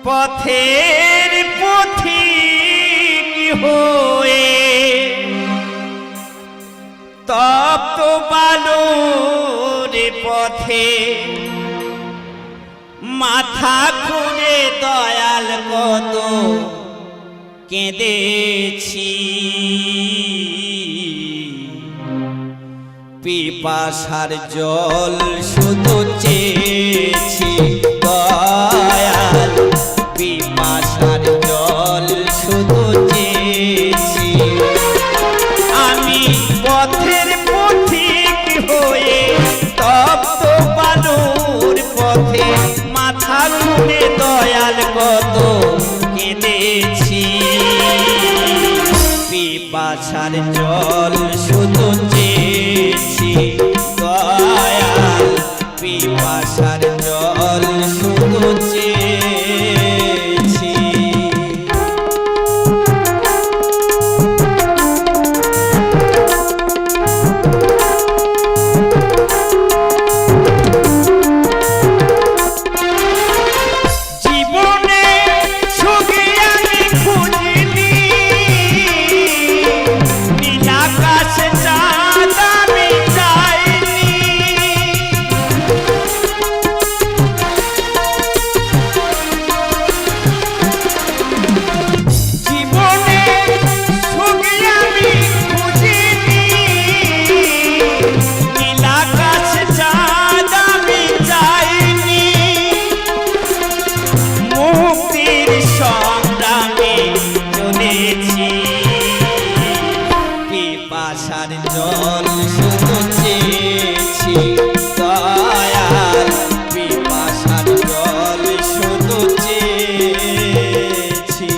পথের পথিক হয়ে তপ্ত বালুর পথে মাথা খুঁড়ে দয়াল কত কেঁদেছি। পিপাসার জল শুধু চেয়েছি দয়াল, পিপাসার জল শুধু চেয়েছি। আমি পথের পথিক হয়ে তপ্ত বালুর পথে মাথা খুঁড়ে দয়াল কত কেঁদেছি। পিপাসার জল শুধু চেয়েছি দয়াল, পিপাসার জল শুধু চেয়েছি। জীবনে সুখী আমি খুঁজিনি, নীল আকাশে চাঁদ আমি চাইনি। জীবনে সুখী আমি খুঁজিনি, নীল আকাশে চাঁদ আমি চাইনি। মুক্তির সংগ্রামে চলেছি, পিপাসার জল শুধু চেয়েছি দয়াল, পিপাসার জল শুধু চেয়েছি।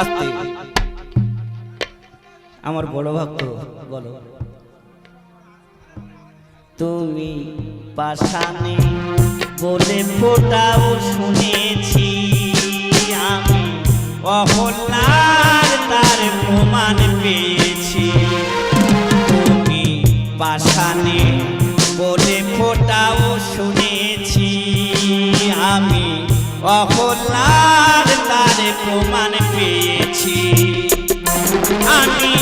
আস্তে আমার বড় ভক্ত বলো। তুমি পাষাণে বলে ফোটাও শুনেছি, আমি অহল্লার তার প্রমাণ পেয়েছি। তুমি পাষাণে বলে ফোটাও শুনেছি, আমি অহল্লার তার প্রমাণ পেয়েছি। আমি